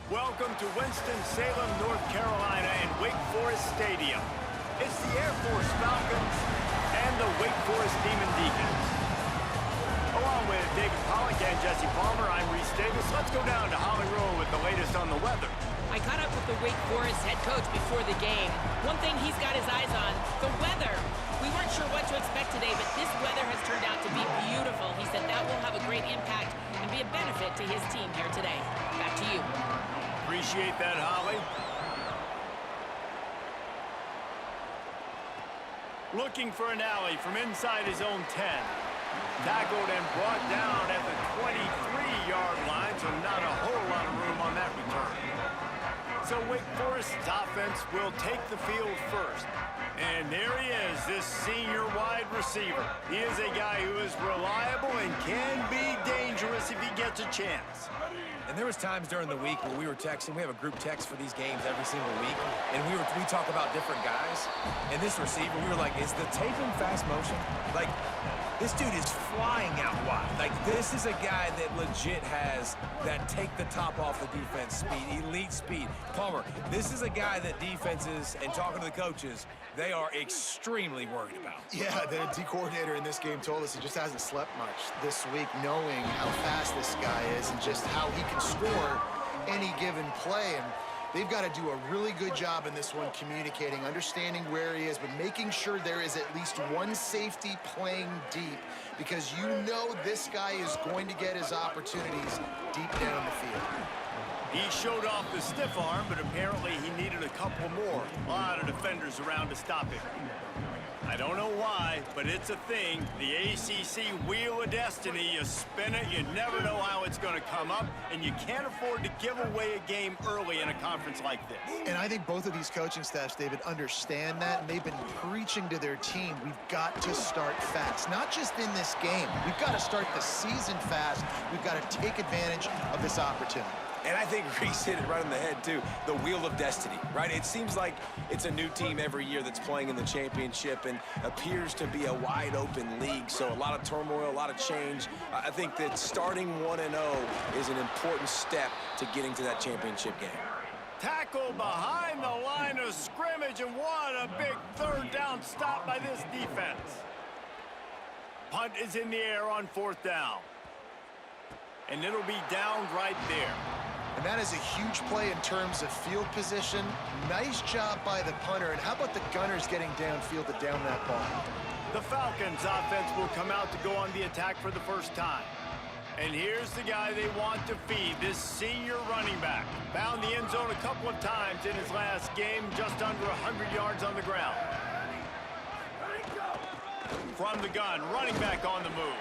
Welcome to Winston-Salem, North Carolina and Wake Forest Stadium. It's the Air Force Falcons and the Wake Forest Demon Deacons. Along with David Pollack and Jesse Palmer, I'm Reese Davis. Let's go down to Holly Rowe with the latest on the weather. I caught up with the Wake Forest head coach before the game. One thing he's got his eyes on, the weather. We weren't sure what to expect today, but this weather has turned out to be beautiful. He said that will have a great impact and be a benefit to his team here today. Back to you. Appreciate that, Holly. Looking for an alley from inside his own 10. Tackled and brought down at the 23-yard line, so not a whole lot of room on that return. So Wake Forest's offense will take the field first. And there he is, this senior wide receiver. He is a guy who is reliable and can be dangerous if he gets a chance. And there was times during the week where we were texting. We have a group text for these games every single week. And we talk about different guys. And this receiver, we were like, is the tape in fast motion? Like, this dude is flying out wide. Like, this is a guy that legit has that take the top off the defense speed, elite speed. Palmer, this is a guy that defenses, and talking to the coaches, they are extremely worried about. Yeah, the D coordinator in this game told us he just hasn't slept much this week, knowing how fast this guy is and just how he can score any given play. And they've got to do a really good job in this one communicating, understanding where he is, but making sure there is at least one safety playing deep, because you know this guy is going to get his opportunities deep down the field. He showed off the stiff arm, but apparently he needed a couple more. A lot of defenders around to stop him. I don't know why, but it's a thing. The ACC Wheel of Destiny, you spin it, you never know how it's going to come up, and you can't afford to give away a game early in a conference like this. And I think both of these coaching staffs, David, understand that, and they've been preaching to their team, we've got to start fast. Not just in this game. We've got to start the season fast. We've got to take advantage of this opportunity. And I think Reese hit it right on the head, too. The Wheel of Destiny, right? It seems like it's a new team every year that's playing in the championship and appears to be a wide-open league. So a lot of turmoil, a lot of change. I think that starting 1-0 is an important step to getting to that championship game. Tackle behind the line of scrimmage, and what a big third down stop by this defense. Punt is in the air on 4th down. And it'll be down right there. And that is a huge play in terms of field position. Nice job by the punter. And how about the Gunners getting downfield to down that ball? The Falcons offense will come out to go on the attack for the first time. And here's the guy they want to feed, this senior running back. Found the end zone a couple of times in his last game, just under 100 yards on the ground. From the gun, running back on the move.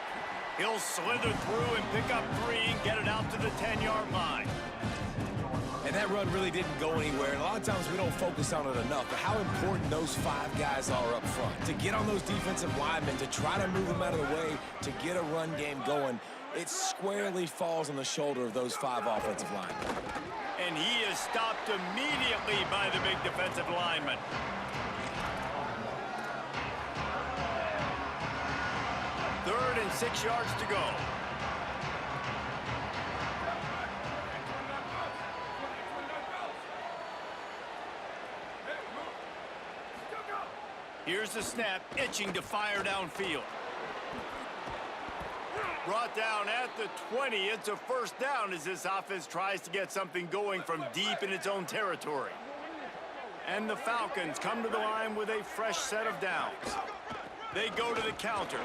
He'll slither through and pick up 3 and get it out to the 10-yard line. And that run really didn't go anywhere. And a lot of times we don't focus on it enough, but how important those 5 guys are up front. To get on those defensive linemen, to try to move them out of the way, to get a run game going, it squarely falls on the shoulder of those 5 offensive linemen. And he is stopped immediately by the big defensive lineman. Third and 6 yards to go. Here's the snap, itching to fire downfield. Brought down at the 20. It's a first down as this offense tries to get something going from deep in its own territory. And the Falcons come to the line with a fresh set of downs. They go to the counter,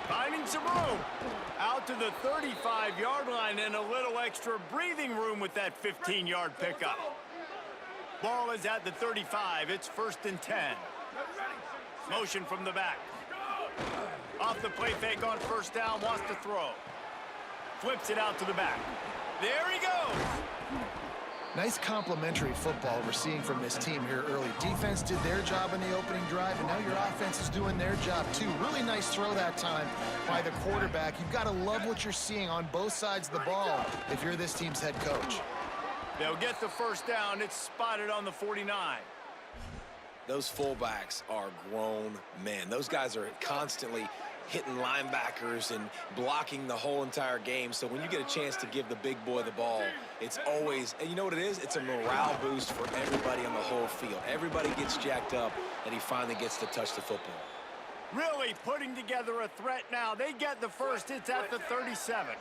finding some room. Out to the 35-yard line and a little extra breathing room with that 15-yard pickup. Ball is at the 35. It's 1st and 10. Motion from the back. Off the play fake on 1st down, wants to throw. Flips it out to the back. There he goes. Nice complimentary football we're seeing from this team here early. Defense did their job in the opening drive, and now your offense is doing their job too. Really nice throw that time by the quarterback. You've got to love what you're seeing on both sides of the ball if you're this team's head coach. They'll get the 1st down. It's spotted on the 49. Those fullbacks are grown men. Those guys are constantly hitting linebackers and blocking the whole entire game. So when you get a chance to give the big boy the ball, it's always, and you know what it is? It's a morale boost for everybody on the whole field. Everybody gets jacked up, and he finally gets to touch the football. Really putting together a threat now. They get the first. It's at the 37.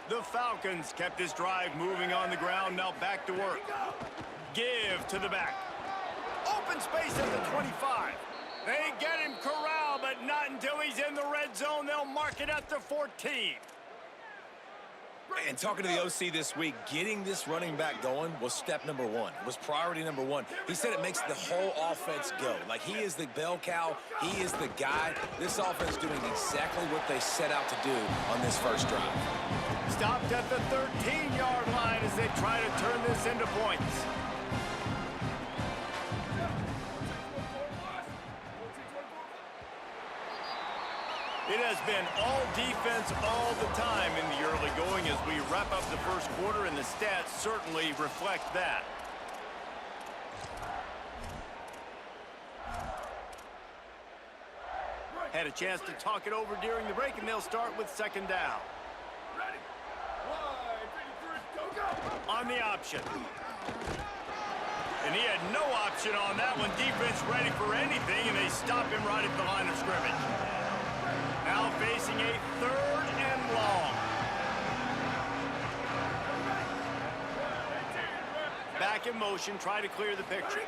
The Falcons kept this drive moving on the ground. Now back to work. Give to the back. Open space at the 25. They get him corralled, but not until he's in the red zone. They'll mark it at the 14. And talking to the OC this week, getting this running back going was step number one. It was priority number one. He said it makes the whole offense go. Like, he is the bell cow. He is the guy. This offense doing exactly what they set out to do on this first drive. Stopped at the 13-yard line as they try to turn this into points. It has been all defense all the time in the early going as we wrap up the first quarter, and the stats certainly reflect that. Had a chance to talk it over during the break, and they'll start with second down. On the option. And he had no option on that one. Defense ready for anything, and they stop him right at the line of scrimmage. Now facing a third and long. Back in motion, try to clear the picture.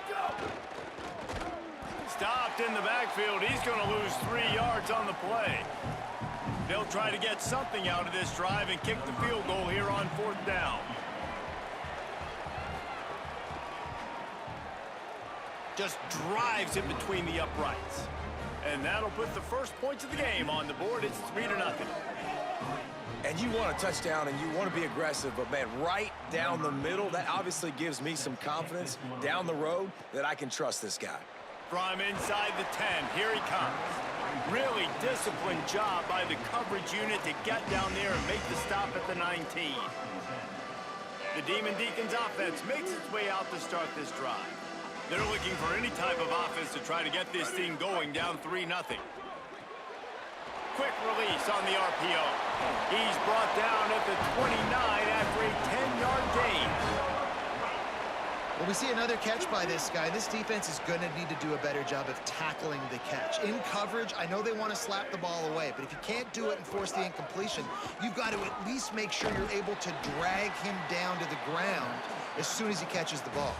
Stopped in the backfield. He's going to lose 3 yards on the play. They'll try to get something out of this drive and kick the field goal here on fourth down. Just drives it between the uprights. And that'll put the first points of the game on the board. It's 3-0. And you want a touchdown and you want to be aggressive, but, man, right down the middle, that obviously gives me some confidence down the road that I can trust this guy. From inside the 10, here he comes. Really disciplined job by the coverage unit to get down there and make the stop at the 19. The Demon Deacons offense makes its way out to start this drive. They're looking for any type of offense to try to get this thing going, down 3-0. Quick release on the RPO. He's brought down at the 29 after a 10-yard gain. Well, we see another catch by this guy. This defense is going to need to do a better job of tackling the catch. In coverage, I know they want to slap the ball away, but if you can't do it and force the incompletion, you've got to at least make sure you're able to drag him down to the ground as soon as he catches the ball.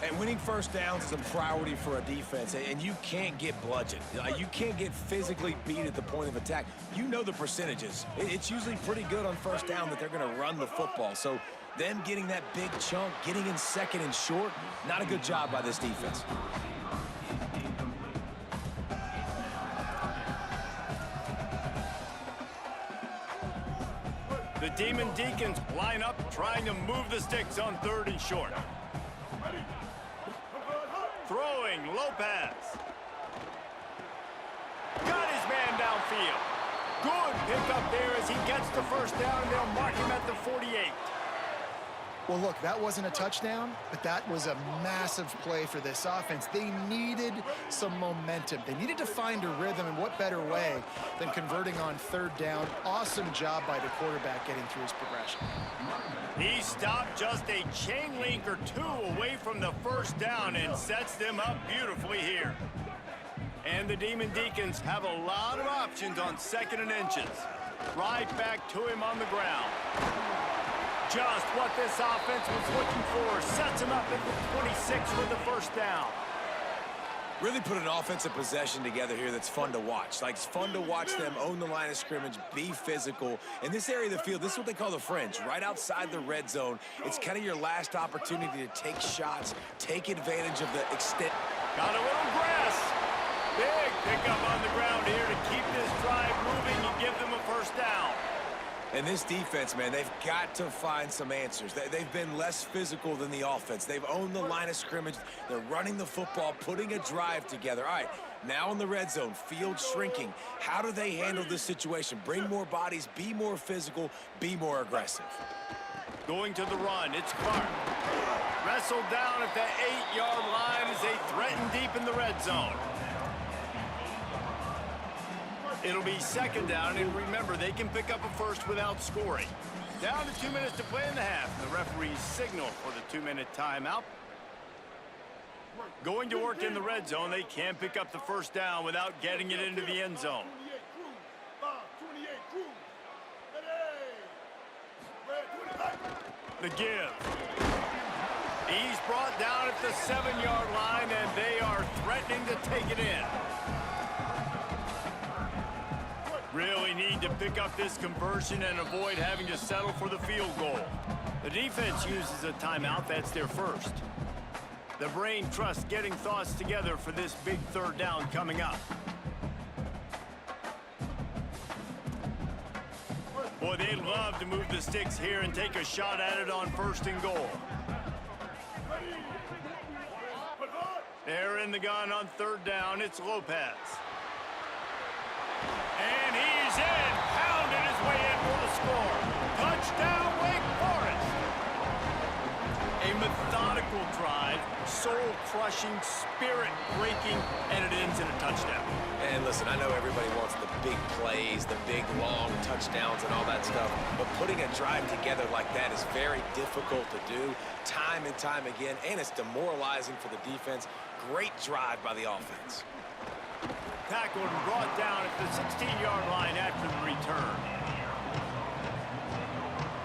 And winning first downs is a priority for a defense, and you can't get bludgeoned. You can't get physically beat at the point of attack. You know the percentages. It's usually pretty good on first down that they're going to run the football. So them getting that big chunk, getting in second and short, not a good job by this defense. The Demon Deacons line up, trying to move the sticks on third and short. Throwing, Lopez. Got his man downfield. Good pickup there as he gets the first down, and they'll mark him at the 48. Well, look, that wasn't a touchdown, but that was a massive play for this offense. They needed some momentum. They needed to find a rhythm, and what better way than converting on third down. Awesome job by the quarterback getting through his progression. He stopped just a chain link or two away from the first down and sets them up beautifully here. And the Demon Deacons have a lot of options on second and inches. Right back to him on the ground. Just what this offense was looking for. Sets him up at the 26 for the first down. Really put an offensive possession together here that's fun to watch. Like, it's fun to watch them own the line of scrimmage, be physical. In this area of the field, this is what they call the fringe, right outside the red zone. It's kind of your last opportunity to take shots, take advantage of the extent. Got a little grass. Big pickup on the ground here to keep this drive moving and give them a first down. And this defense, man, they've got to find some answers. They've been less physical than the offense. They've owned the line of scrimmage. They're running the football, putting a drive together. All right, now in the red zone, field shrinking. How do they handle this situation? Bring more bodies, be more physical, be more aggressive. Going to the run, it's Clark. Wrestled down at the 8-yard line as they threaten deep in the red zone. It'll be second down, and remember, they can pick up a first without scoring. Down to 2 minutes to play in the half. The referees signal for the 2-minute timeout. Going to work in the red zone, they can pick up the first down without getting it into the end zone. The give. He's brought down at the 7-yard line, and they are threatening to take it in. Really need to pick up this conversion and avoid having to settle for the field goal. The defense uses a timeout. That's their first. The brain trust getting thoughts together for this big third down coming up. Boy, they'd love to move the sticks here and take a shot at it on first and goal. They're in the gun on third down. It's Lopez. And he's in. Pounded his way in for the score. Touchdown, Wake Forest. A methodical drive, soul-crushing, spirit-breaking, and it ends in a touchdown. And listen, I know everybody wants the big plays, the big, long touchdowns and all that stuff, but putting a drive together like that is very difficult to do time and time again, and it's demoralizing for the defense. Great drive by the offense. Tackled and brought down at the 16-yard line after the return.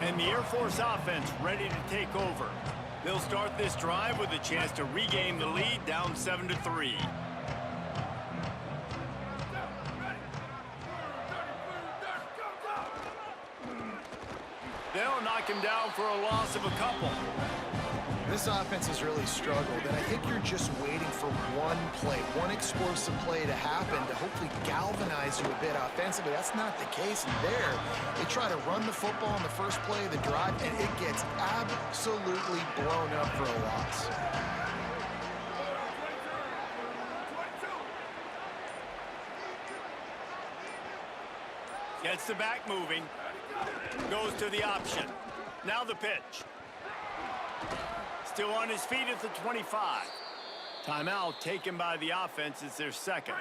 And the Air Force offense ready to take over. They'll start this drive with a chance to regain the lead, down 7-3. They'll knock him down for a loss of a couple. This offense has really struggled, and I think you're just waiting for one play, one explosive play to happen to hopefully galvanize you a bit offensively. That's not the case. And there, they try to run the football on the first play of the drive, and it gets absolutely blown up for a loss. Gets the back moving. Goes to the option. Now the pitch. Still on his feet at the 25. Timeout taken by the offense. It's their second.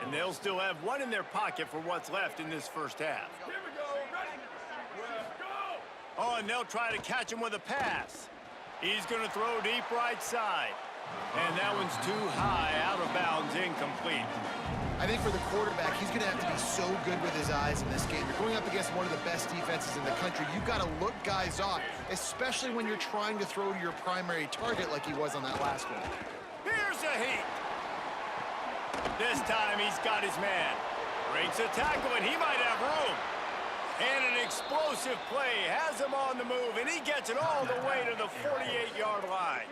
And they'll still have one in their pocket for what's left in this first half. Oh, and they'll try to catch him with a pass. He's going to throw deep right side. And that one's too high, out of bounds, incomplete. I think for the quarterback, he's going to have to be so good with his eyes in this game. You're going up against one of the best defenses in the country. You've got to look guys off, especially when you're trying to throw to your primary target like he was on that last one. Here's a heat. This time he's got his man. Breaks a tackle, and he might have room. And an explosive play has him on the move, and he gets it all the way to the 48-yard line.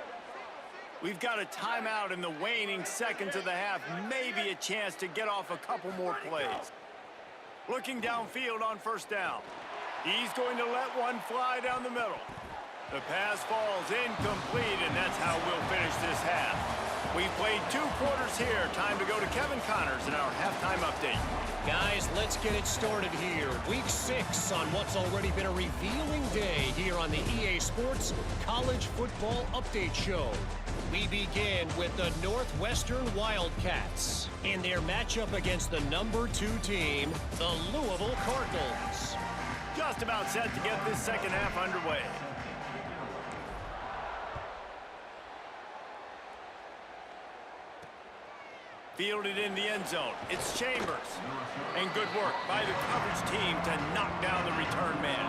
We've got a timeout in the waning seconds of the half. Maybe a chance to get off a couple more plays. Looking downfield on first down. He's going to let one fly down the middle. The pass falls incomplete, and that's how we'll finish this half. We've played 2 quarters here. Time to go to Kevin Connors in our halftime update. Guys, let's get it started here. Week 6 on what's already been a revealing day here on the EA Sports College Football Update Show. We begin with the Northwestern Wildcats in their matchup against the number 2 team, the Louisville Cardinals. Just about set to get this second half underway. Fielded in the end zone. It's Chambers. And good work by the coverage team to knock down the return man.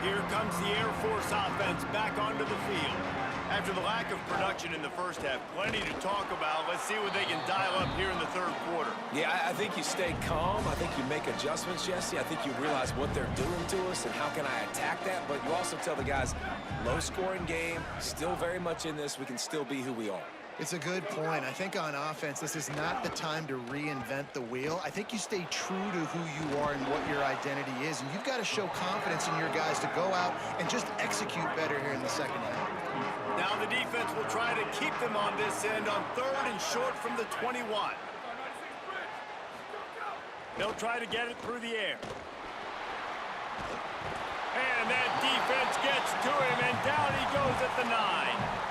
Here comes the Air Force offense back onto the field. After the lack of production in the first half, plenty to talk about. Let's see what they can dial up here in the third quarter. Yeah, I think you stay calm. I think you make adjustments, Jesse. I think you realize what they're doing to us and how can I attack that. But you also tell the guys, low-scoring game, still very much in this. We can still be who we are. It's a good point. I think on offense, this is not the time to reinvent the wheel. I think you stay true to who you are and what your identity is. And you've got to show confidence in your guys to go out and just execute better here in the second half. Now the defense will try to keep them on this end on third and short from the 21. They'll try to get it through the air. And that defense gets to him, and down he goes at the 9.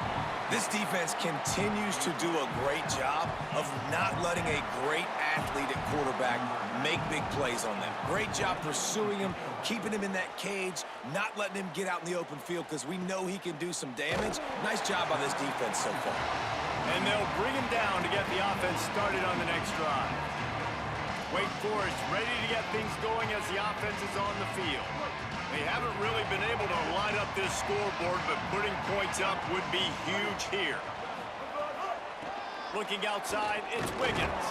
This defense continues to do a great job of not letting a great athlete at quarterback make big plays on them. Great job pursuing him, keeping him in that cage, not letting him get out in the open field because we know he can do some damage. Nice job by this defense so far. And they'll bring him down to get the offense started on the next drive. Wake Forest ready to get things going as the offense is on the field. They haven't really been able to line up this scoreboard, but putting points up would be huge here. Looking outside, it's Wiggins.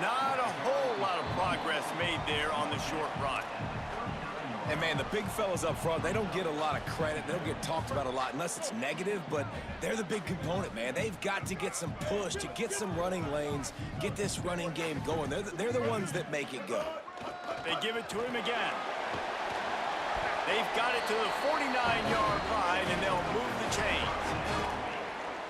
Not a whole lot of progress made there on the short run. And, man, the big fellas up front, they don't get a lot of credit. They don't get talked about a lot unless it's negative, but they're the big component, man. They've got to get some push, to get some running lanes, get this running game going. They're the ones that make it go. They give it to him again. They've got it to the 49-yard line, and they'll move the chains.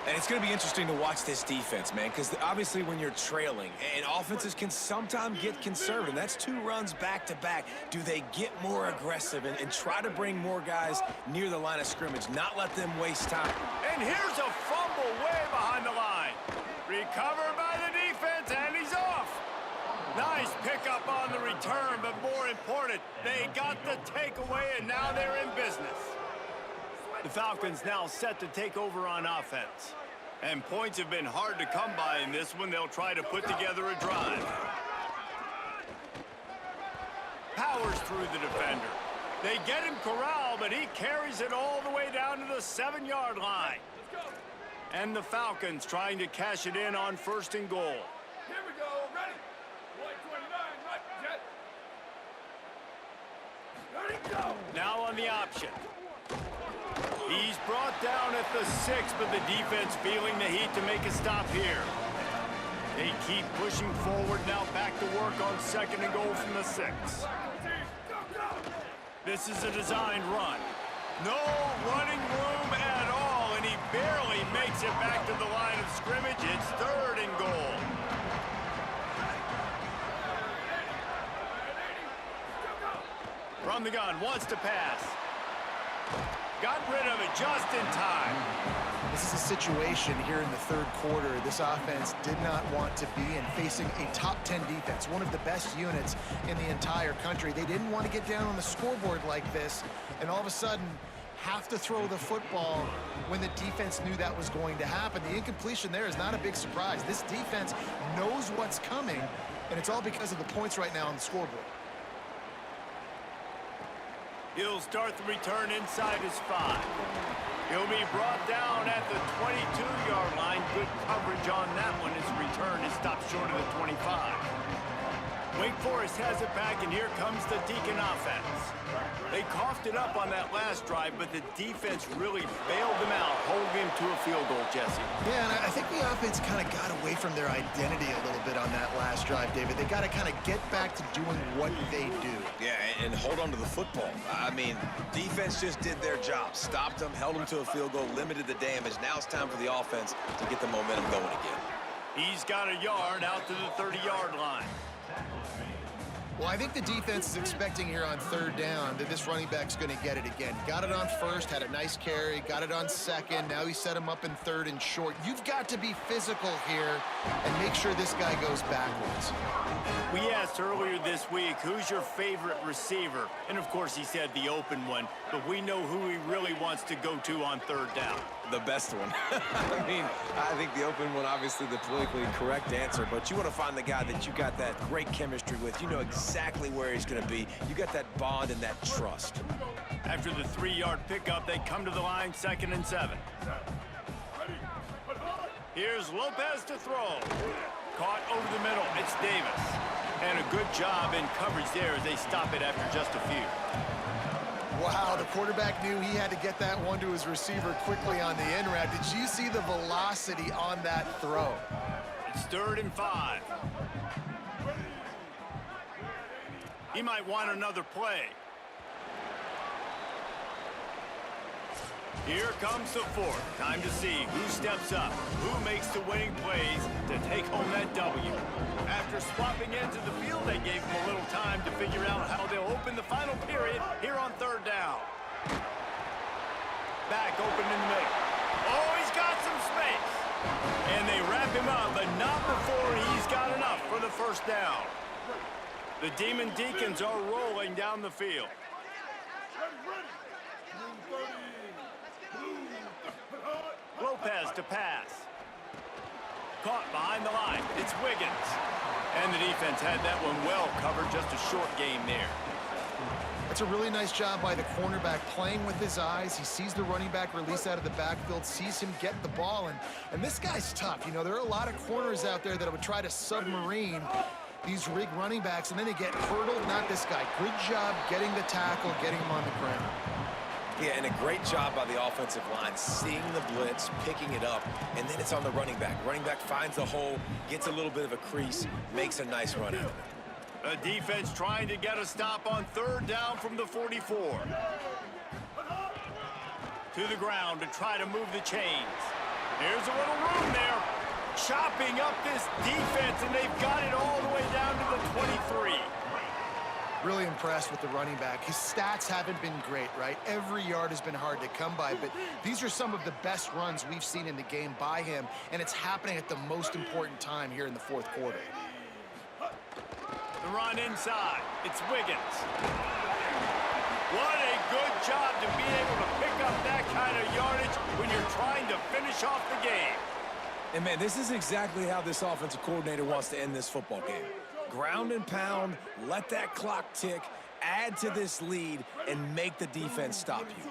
And it's going to be interesting to watch this defense, man, because obviously when you're trailing, and offenses can sometimes get conservative. That's 2 runs back-to-back. Do they get more aggressive and try to bring more guys near the line of scrimmage, not let them waste time? And here's a fumble way behind the line. Recovered by the defense, and he's off. Nice pickup on the return, but more important, they got the takeaway, and now they're in business. The Falcons now set to take over on offense. And points have been hard to come by in this one. They'll try to put together a drive. Powers through the defender. They get him corralled, but he carries it all the way down to the 7-yard line. And the Falcons trying to cash it in on 1st and goal. Here we go, ready. 129, right, jet. Ready, go. Now on the option. He's brought down at the 6, but the defense feeling the heat to make a stop here. They keep pushing forward, now back to work on 2nd and goal from the 6. This is a designed run. No running room at all, and he barely makes it back to the line of scrimmage. It's 3rd and goal. From the gun, wants to pass. Got rid of it just in time. This is a situation here in the 3rd quarter this offense did not want to be in, facing a top 10 defense, one of the best units in the entire country. They didn't want to get down on the scoreboard like this, and all of a sudden have to throw the football when the defense knew that was going to happen. The incompletion there is not a big surprise. This defense knows what's coming, and it's all because of the points right now on the scoreboard. He'll start the return inside his 5. He'll be brought down at the 22-yard line. Good coverage on that one. His return is stopped short of the 25. Wake Forest has it back, and here comes the Deacon offense. They coughed it up on that last drive, but the defense really bailed them out, holding him to a field goal, Jesse. Yeah, and I think the offense kind of got away from their identity a little bit on that last drive, David. They got to kind of get back to doing what they do. Yeah, and hold on to the football. I mean, defense just did their job. Stopped them, held them to a field goal, limited the damage. Now it's time for the offense to get the momentum going again. He's got a yard out to the 30-yard line. Well, I think the defense is expecting here on 3rd down that this running back's going to get it again. Got it on 1st, had a nice carry, got it on 2nd. Now he set him up in 3rd and short. You've got to be physical here and make sure this guy goes backwards. We asked earlier this week, who's your favorite receiver? And, of course, he said the open one, but we know who he really wants to go to on 3rd down. The best one. I mean, I think the open one, obviously the politically correct answer, but you want to find the guy that you got that great chemistry with. You know exactly where he's going to be. You got that bond and that trust. After the 3-yard pickup, they come to the line, 2nd and 7. Here's Lopez to throw. Caught over the middle. It's Davis. And a good job in coverage there as they stop it after just a few. Wow, the quarterback knew he had to get that one to his receiver quickly on the in route. Did you see the velocity on that throw? It's 3rd and 5. He might want another play. Here comes the 4th. Time to see who steps up, who makes the winning plays to take home that W. After swapping ends of the field, they gave him a little time to figure out how they'll open the final period here on 3rd down. Back open in the middle. Oh, he's got some space. him up, but not before he's got enough for the first down. The Demon Deacons are rolling down the field. Lopez to pass. Caught behind the line. It's Wiggins. And the defense had that one well covered. Just a short game there. It's a really nice job by the cornerback playing with his eyes. He sees the running back release out of the backfield, sees him get the ball, and this guy's tough. You know, there are a lot of corners out there that would try to submarine these rig running backs, and then they get hurdled. Not this guy. Good job getting the tackle, getting him on the ground. Yeah, and a great job by the offensive line, seeing the blitz, picking it up, and then it's on the running back. Running back finds a hole, gets a little bit of a crease, makes a nice run out of it. A defense trying to get a stop on third down from the 44. To the ground to try to move the chains. Here's a little room there. Chopping up this defense, and they've got it all the way down to the 23. Really impressed with the running back. His stats haven't been great, right? Every yard has been hard to come by, but these are some of the best runs we've seen in the game by him, and it's happening at the most important time here in the fourth quarter. The run inside. It's Wiggins. What a good job to be able to pick up that kind of yardage when you're trying to finish off the game. And, man, this is exactly how this offensive coordinator wants to end this football game. Ground and pound, let that clock tick, add to this lead, and make the defense stop you.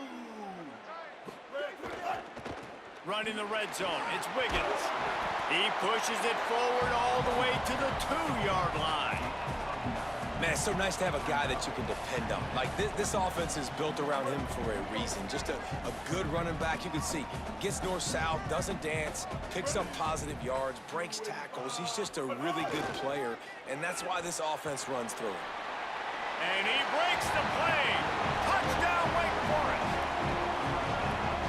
Running the red zone. It's Wiggins. He pushes it forward all the way to the 2-yard line. Man, it's so nice to have a guy that you can depend on. Like, this offense is built around him for a reason. Just a good running back. You can see, gets north-south, doesn't dance, picks up positive yards, breaks tackles. He's just a really good player, and that's why this offense runs through him. And he breaks the play. Touchdown, Wake Forest.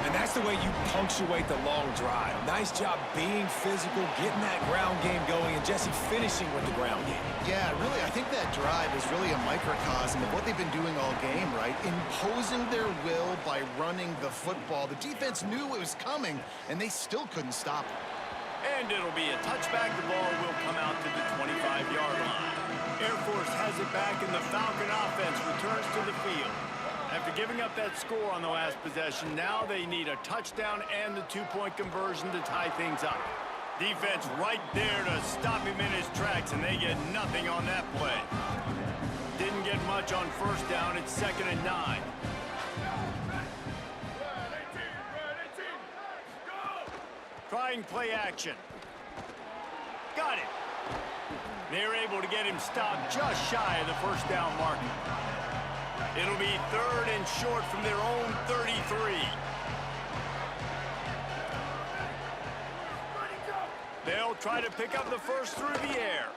And that's the way you punctuate the long drive. Nice job being physical, getting that ground game going, and Jesse finishing with the ground game. Yeah, really, I think that drive is really a microcosm of what they've been doing all game, right? Imposing their will by running the football. The defense knew it was coming, and they still couldn't stop it. And it'll be a touchback. The ball will come out to the 25-yard line. Air Force has it back, and the Falcon offense returns to the field. After giving up that score on the last possession, now they need a touchdown and the 2-point conversion to tie things up. Defense right there to stop him in his tracks, and they get nothing on that play. Didn't get much on first down. It's 2nd and 9. Trying play action. Got it. They're able to get him stopped just shy of the first down marker. It'll be 3rd and short from their own 33. They'll try to pick up the first through the air.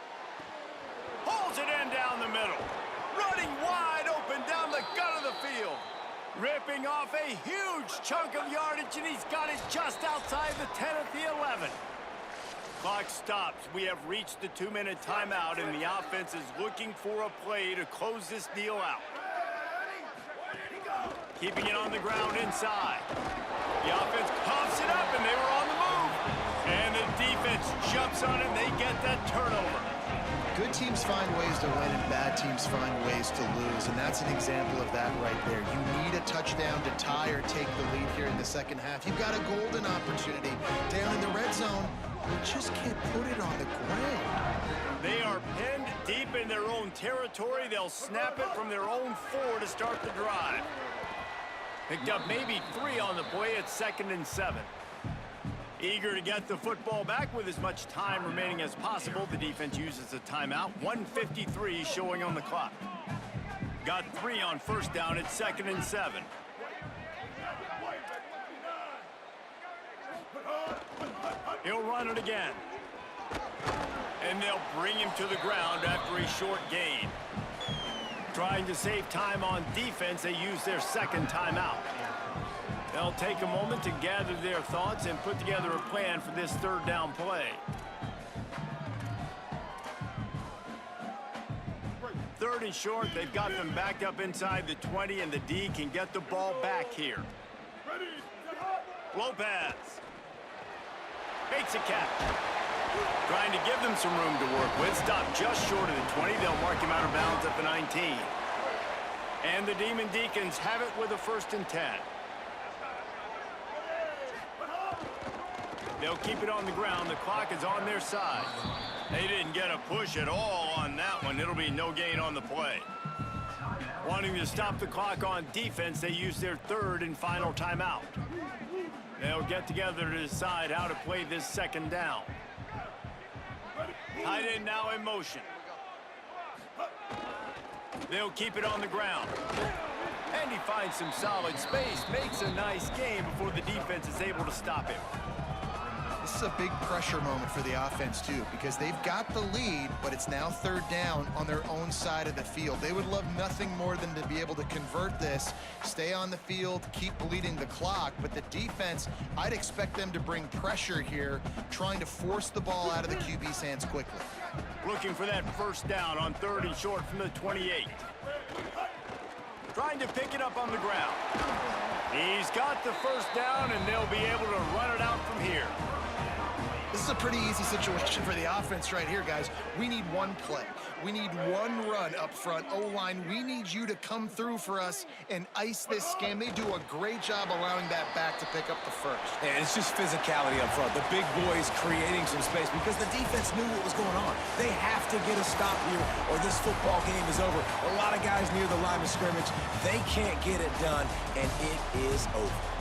Pulls it in down the middle. Running wide open down the gut of the field. Ripping off a huge chunk of yardage, and he's got it just outside the 10 at the 11. Clock stops. We have reached the 2-minute timeout, and the offense is looking for a play to close this deal out. Keeping it on the ground inside. The offense coughs it up, and they were on the move. And the defense jumps on it, and they get that turnover. Good teams find ways to win, and bad teams find ways to lose, and that's an example of that right there. You need a touchdown to tie or take the lead here in the second half. You've got a golden opportunity down in the red zone. You just can't put it on the ground. They are pinned deep in their own territory. They'll snap it from their own 4 to start the drive. Picked up maybe 3 on the play at 2nd and 7. Eager to get the football back with as much time remaining as possible. The defense uses a timeout. 1:53 showing on the clock. Got 3 on first down at 2nd and 7. He'll run it again. And they'll bring him to the ground after a short gain. Trying to save time on defense, they use their 2nd timeout. They'll take a moment to gather their thoughts and put together a plan for this 3rd down play. 3rd and short, they've got them backed up inside the 20, and the D can get the ball back here. Lopez makes a catch. Trying to give them some room to work with. Stopped just short of the 20. They'll mark him out of bounds at the 19. And the Demon Deacons have it with a 1st and 10. They'll keep it on the ground. The clock is on their side. They didn't get a push at all on that one. It'll be no gain on the play. Wanting to stop the clock on defense, they use their 3rd and final timeout. They'll get together to decide how to play this 2nd down. Tight end now in motion. They'll keep it on the ground. And he finds some solid space, makes a nice game before the defense is able to stop him. This is a big pressure moment for the offense, too, because they've got the lead, but it's now 3rd down on their own side of the field. They would love nothing more than to be able to convert this, stay on the field, keep bleeding the clock, but the defense, I'd expect them to bring pressure here, trying to force the ball out of the QB's hands quickly. Looking for that 1st down on 3rd and short from the 28. Trying to pick it up on the ground. He's got the 1st down, and they'll be able to run it out from here. This is a pretty easy situation for the offense right here, guys. We need one play. We need one run up front. O-line, we need you to come through for us and ice this game. They do a great job allowing that back to pick up the 1st. And it's just physicality up front. The big boys creating some space because the defense knew what was going on. They have to get a stop here or this football game is over. A lot of guys near the line of scrimmage, they can't get it done, and it is over.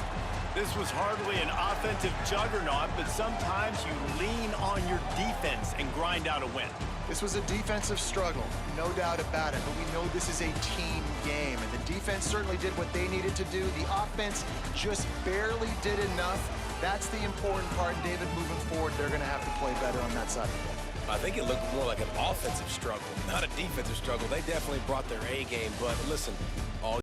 This was hardly an offensive juggernaut, but sometimes you lean on your defense and grind out a win. This was a defensive struggle, no doubt about it, but we know this is a team game, and the defense certainly did what they needed to do. The offense just barely did enough. That's the important part, David, moving forward. They're going to have to play better on that side of the ball. I think it looked more like an offensive struggle, not a defensive struggle. They definitely brought their A game, but listen,